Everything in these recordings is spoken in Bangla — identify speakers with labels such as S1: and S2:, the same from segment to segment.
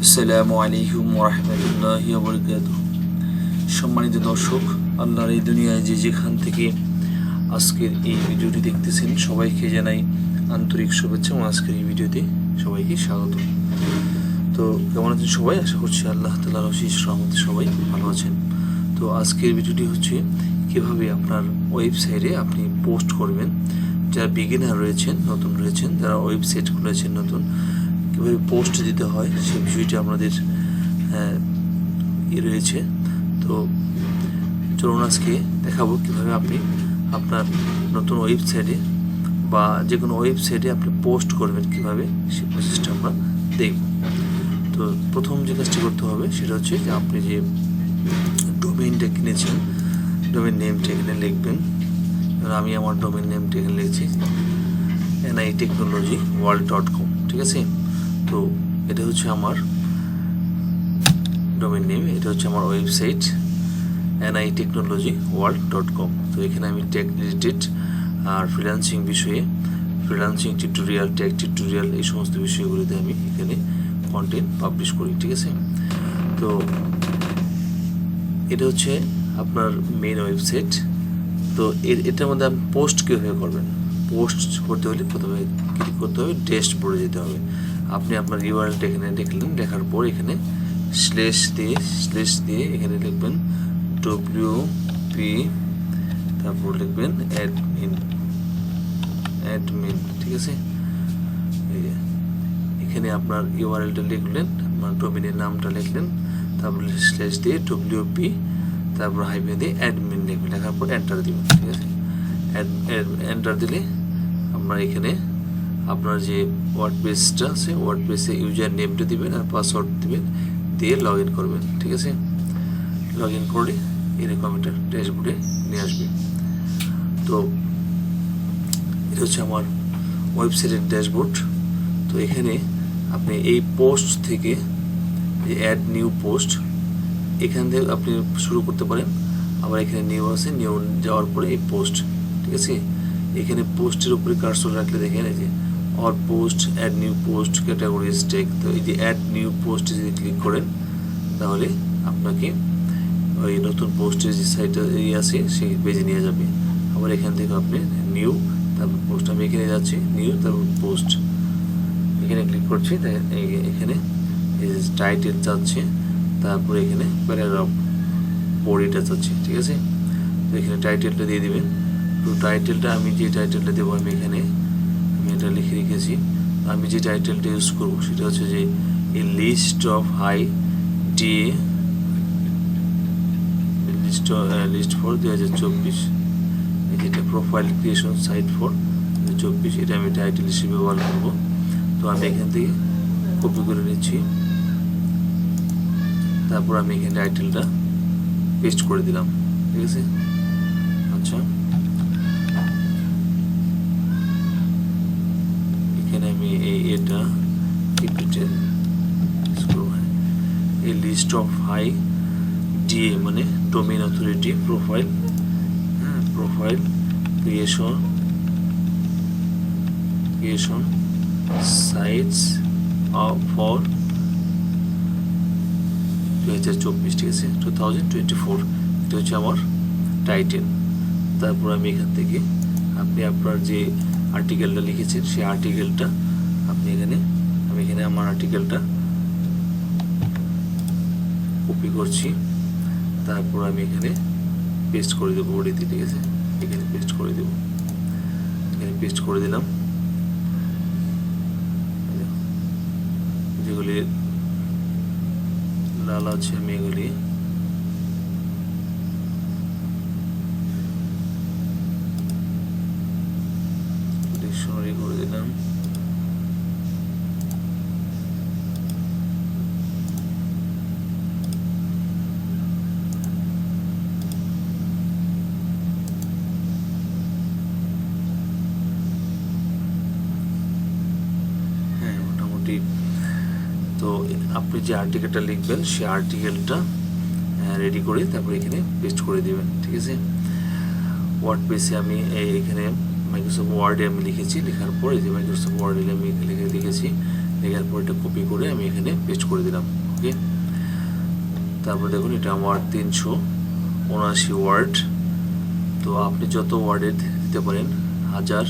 S1: আসসালামু আলাইকুম ওরহমতুল্লাহি ওয়াবারাকাতুহু। সম্মানিত দর্শক, আল্লাহর এই দুনিয়ায় যে যেখান থেকে আজকের এই ভিডিওটি দেখতেছেন সবাইকে জানাই আন্তরিক শুভেচ্ছা এবং আজকের এই ভিডিওতে সবাইকে স্বাগত। তো কেমন আছেন সবাই? আশা করছি আল্লাহ তাআলার অশেষ রহমতে সবাই ভালো আছেন। তো আজকের ভিডিওটি হচ্ছে কীভাবে আপনার ওয়েবসাইটে আপনি পোস্ট করবেন। যারা বিগিনার রয়েছেন, নতুন রয়েছেন, যারা ওয়েবসাইট খুলেছেন নতুন, কীভাবে পোস্ট দিতে হয় সেই বিষয়টি আপনাদের রয়েছে। তো চলুন আজকে দেখাবো কীভাবে আপনি আপনার নতুন ওয়েবসাইটে বা যে কোনো ওয়েবসাইটে আপনি পোস্ট করবেন কীভাবে, সেই প্রসেসটা আমরা দেখব। তো প্রথম যে কাজটি করতে হবে সেটা হচ্ছে যে আপনি যে ডোমেইনটা কিনেছেন, ডোমেইন নেমটা এখানে লিখবেন। আমি আমার ডোমেইন নেমটা এখানে লিখছি 𝐂𝐈𝐓𝐇world.com, ঠিক আছে। তো এটা হচ্ছে আমার ডোমেইন নেম, এটা হচ্ছে আমার ওয়েবসাইট 𝐂𝐈𝐓𝐇world.com। তো এখানে আমি টেক রিলেটেড আর ফ্রিল্যান্সিং বিষয়ে, ফ্রিল্যান্সিং টিউটোরিয়াল, টেক টিউটোরিয়াল, এই সমস্ত বিষয়গুলিতে আমি এখানে কন্টেন্ট পাবলিশ করি, ঠিক আছে। তো এটা হচ্ছে আপনার মেইন ওয়েবসাইট। তো এটার মধ্যে আপনি পোস্ট কীভাবে করবেন, পোস্ট করতে হলে প্রথমে ক্লিক করতে হবে, ড্যাশবোর্ডে যেতে হবে। আপনি আপনার ইউআরএলটা এখানে লিখলেন, লেখার পর এখানে স্ল্যাশ দিয়ে এখানে লিখবেন WP, তারপর লিখবেন অ্যাডমিন, ঠিক আছে। এখানে আপনার ইউআরএলটা লিখলেন, আপনার ডোমেইনের নামটা লিখলেন, তারপর স্ল্যাশ দিয়ে WP, তারপর হাইফেন দিয়ে অ্যাডমিন লিখবেন, লেখার পর এন্টার দিবেন, ঠিক আছে। এন্টার দিলে আপনার এখানে আপনার যে ওয়ার্ডপ্রেসটা আছে, ওয়ার্ডপ্রেসে ইউজার নেমটা দিবেন আর পাসওয়ার্ড দিবেন, দিয়ে লগ ইন করবেন, ঠিক আছে। লগ ইন করে এরকম একটা ড্যাশবোর্ডে নিয়ে আসবে। তো এটা হচ্ছে আমার ওয়েবসাইটের ড্যাশবোর্ড। তো এখানে আপনি এই পোস্ট থেকে যে অ্যাড নিউ পোস্ট, এখান থেকে আপনি শুরু করতে পারেন। আবার এখানে নিউ আছে, নিউ যাওয়ার পরে এই পোস্ট, ঠিক আছে। এখানে পোস্টের উপরে কার্সর রাখলে দেখেন এই যে or post, add new post, categories tag. তো এই যে অ্যাড নিউ পোস্টে যদি ক্লিক করেন তাহলে আপনাকে ওই নতুন পোস্টের যে সাইটটা আছে সেই পেজে নিয়ে যাবে। আবার এখান থেকে আপনি নিউ, তারপর পোস্ট, আমি এখানে যাচ্ছি নিউ, তারপর পোস্ট, এখানে ক্লিক করছি। এখানে টাইটেল চাচ্ছে, তারপরে এখানে প্যারাগ্রাফ বডিটা চাচ্ছি, ঠিক আছে। তো এখানে টাইটেলটা দিয়ে দিবেন। তো টাইটেলটা আমি যে টাইটেলটা দেবো, আমি এটা লিখে রেখেছি। আমি যে টাইটেলটা ইউজ করবো সেটা হচ্ছে যে a list of high day list for 2024, যেটা প্রোফাইল ক্রিয়েশন সাইট ফর 2024, এটা আমি টাইটেল হিসেবে ব্যবহার করবো। তো আমি এখান থেকে কপি করে নিচ্ছি, তারপর আমি এখানে টাইটেলটা পেস্ট করে দিলাম, ঠিক আছে। আচ্ছা, এখানে আমি এটা এই লিস্ট অফ হাই ডিএ মানে domain authority profile, profile creation sites for 2024, ঠিক আছে, 2024। এটা হচ্ছে আমার টাইটেল। তারপর আমি এখান থেকে আপনি আপনার যে আর্টিকেলটা লিখেছেন সেই আর্টিকেলটা আপনি আমি এখানে আমার আর্টিকেলটা কপি করছি, তারপর আমি এখানে পেস্ট করে দেবো বডিতে, ঠিক আছে। এখানে পেস্ট করে দেবো, এখানে পেস্ট করে দিলাম। যেগুলি লাল আছে আমি এগুলি ডিকশনারি করে দিলাম। হ্যাঁ, মোটামুটি। তো আপনি যে আর্টিকেলটা লিখবেন সেই আর্টিকেলটা রেডি করে তারপরে এখানে পেস্ট করে দেবেন, ঠিক আছে। ওয়ার্ডপ্রেসে আমি এখানে মাইক্রোসফট ওয়ার্ডে আমি লিখেছি, লেখার পর এই যে মাইক্রোসফট ওয়ার্ডে আমি লিখেছি লেখার পর এটা কপি করে আমি এখানে পেস্ট করে দিলাম। ওকে, তারপর দেখুন এটা আমার 379 ওয়ার্ড। তো আপনি যত ওয়ার্ডের দিতে পারেন, 1000,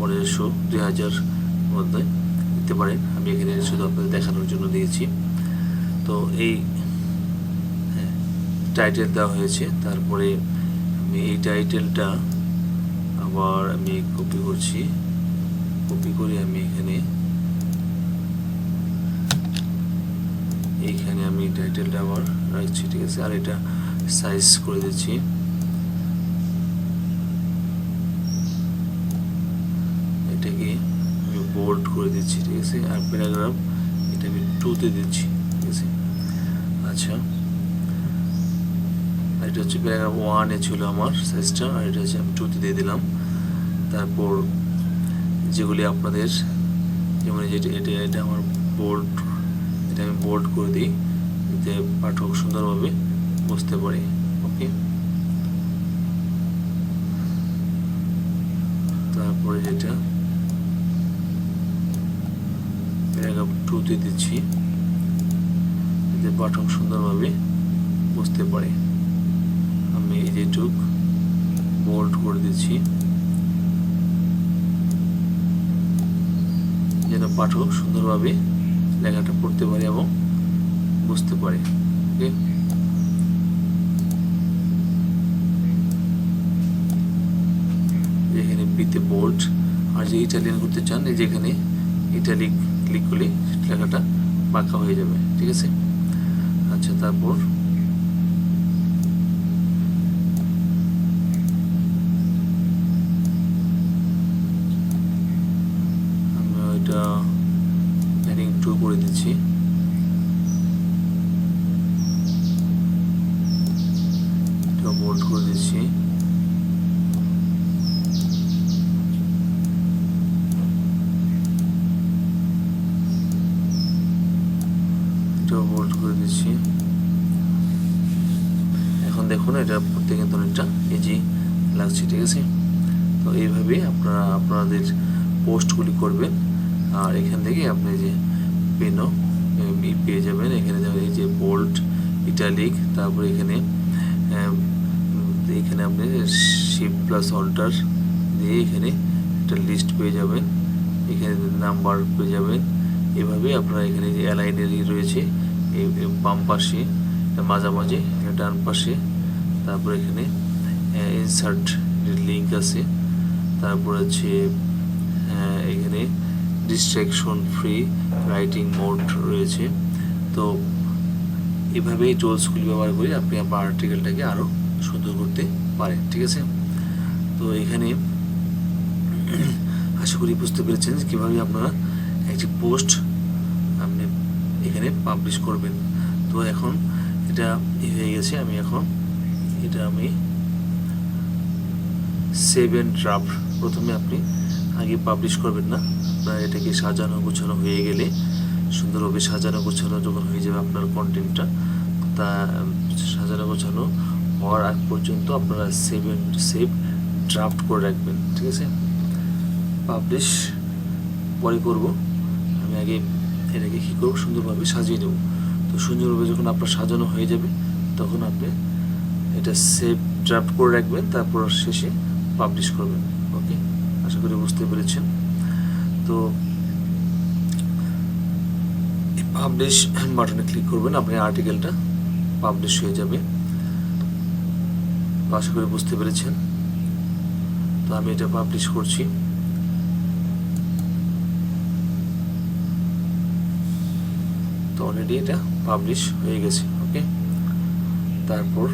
S1: 1500, 2000 মধ্যে দিতে পারেন। আমি এখানে শুধু আপনাদের দেখানোর জন্য দিয়েছি। তো এই টাইটেল দেওয়া হয়েছে। তারপরে আমি এই টাইটেলটা আবার আমি কপি করছি, কপি করে আমি এইখানে আমি টাইটেলটা আবার রাখছি, ঠিক আছে। আর এটা সাইজ করে দিচ্ছি, এটাকে আমি বোল্ড করে দিচ্ছি, ঠিক আছে। আর প্যারাগ্রাফ এটা আমি 2-তে দিচ্ছি, ঠিক আছে। আচ্ছা, আর এটা হচ্ছে প্যারাগ্রাফ 1-এ ছিল আমার সাইজটা, আর এটা হচ্ছে আমি 2-তে দিয়ে দিলাম। তারপর যেগুলি আপনাদের, যেমন এটা আমার বোল্ড, এটা আমি বোল্ড করে দিই যাতে পাঠক সুন্দরভাবে বুঝতে পারে। ওকে, তারপরে যেটা প্যারাগ্রাফ 2-তে দিচ্ছি যাতে পাঠক সুন্দরভাবে বুঝতে পারে। আমি এই যেটুক বোল্ড করে দিচ্ছি যেন পাঠক সুন্দরভাবে লেখাটা পড়তে পারে এবং বুঝতে পারে। ওকে, এখানে বিতে বোল্ড। আর যে ইটালিয়ান করতে চান, এই যেখানে ইটালিক ক্লিক করলে লেখাটা বাঁকা হয়ে যাবে, ঠিক আছে। আচ্ছা, তারপর আমি ওইটা হেডিং 2 করে দিচ্ছি। এটা বোল্ড করে দিচ্ছি। বোল্ড করে দিচ্ছি। এখন দেখুন এটা পড়তে কিন্তু অনেকটা ইজি লাগছে, ঠিক আছে। তো এইভাবে আপনারা আপনাদের পোস্টগুলি করবেন। আর এখান থেকে আপনি যে পেনও পেয়ে যাবেন। এখানে এই যে বোল্ড, ইটালিক, তারপর এখানে আপনি শিফট প্লাস অল্টার দিয়ে এখানে একটা লিস্ট পেয়ে যাবেন, এখানে নাম্বার পেয়ে যাবেন। এভাবে আপনারা এখানে যে অ্যালাইনের রয়েছে এই বাম পাশে, মাঝামাঝি, ডান পাশে, তারপর এখানে ইনসার্ট লিঙ্ক আছে, তারপর হচ্ছে এখানে ডিস্ট্রাকশন ফ্রি রাইটিং মোড রয়েছে। তো এভাবে এই টুলসগুলি ব্যবহার করে আপনি আপনার আর্টিকেলটাকে আরও সুন্দর করতে পারেন, ঠিক আছে। তো এখানে আশা করি বুঝতে পেরেছেন যে কীভাবে আপনারা একটি পোস্ট আপনি এখানে পাবলিশ করবেন। তো এখন এটা হয়ে গেছে। আমি এখন এটা সেভ এন্ড ড্রাফট, প্রথমে আপনি আগে পাবলিশ করবেন না, আপনার এটাকে সাজানো গোছানো হয়ে গেলে, সুন্দরভাবে সাজানো গোছানো যখন হয়ে যাবে আপনার কন্টেন্টটা, তা সাজানো গোছানো হওয়ার আগ পর্যন্ত আপনারা সেভ ড্রাফট করে রাখবেন, ঠিক আছে। পাবলিশ পরে করব, আমি আগে এটাকে কী করবো, সুন্দরভাবে সাজিয়ে নেব। তো সুন্দরভাবে যখন আপনার সাজানো হয়ে যাবে তখন আপনি এটা সেভ ড্রাফট করে রাখবেন, তারপর শেষে পাবলিশ করবেন। ওকে, আশা করি বুঝতে পেরেছেন। তো এই পাবলিশ বাটনে ক্লিক করবেন, আপনার আর্টিকেলটা পাবলিশ হয়ে যাবে। আশা করি বুঝতে পেরেছেন। তো আমি এটা পাবলিশ করছি। তো অলরেডি এটা পাবলিশ হয়ে গেছে। ওকে, তারপর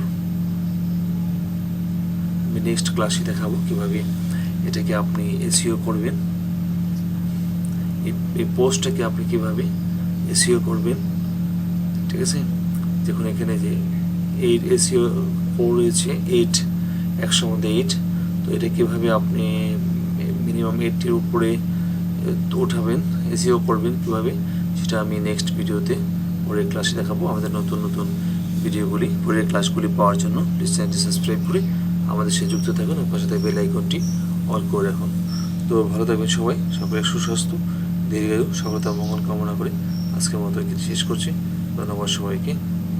S1: আমি নেক্সট ক্লাসে দেখাবো কিভাবে এটাকে আপনি এসইও করবেন, এই পোস্টটাকে আপনি কিভাবে এসইও করবেন, ঠিক আছে। দেখুন এখানে যে 8 এসইও 4 রয়েছে, 8 100 মধ্যে 8। তো এটা কিভাবে আপনি মিনিমাম 80-র উপরে উঠাবেন, এসইও করবেন কিভাবে, সেটা আমি নেক্সট ভিডিওতে পরের ক্লাসে দেখাবো। আমাদের নতুন নতুন ভিডিওগুলি, পরের ক্লাসগুলি পাওয়ার জন্য প্লিজ চ্যানেলটি সাবস্ক্রাইব করে আমাদের সাথে যুক্ত থাকুন, পাশে থাকা বেল আইকনটি অন করে রাখুন। তো ভালো থাকবেন সবাই, সকলের সুস্বাস্থ্য দীর্ঘায়ু সফলতা মঙ্গল কামনা করে আজকের মতো এখানে শেষ করছি। ধন্যবাদ সবাইকে।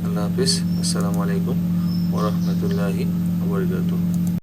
S1: আল্লাহ হাফেজ। আসসালামু আলাইকুম ওয়া রাহমাতুল্লাহি ওয়া বারাকাতুহু।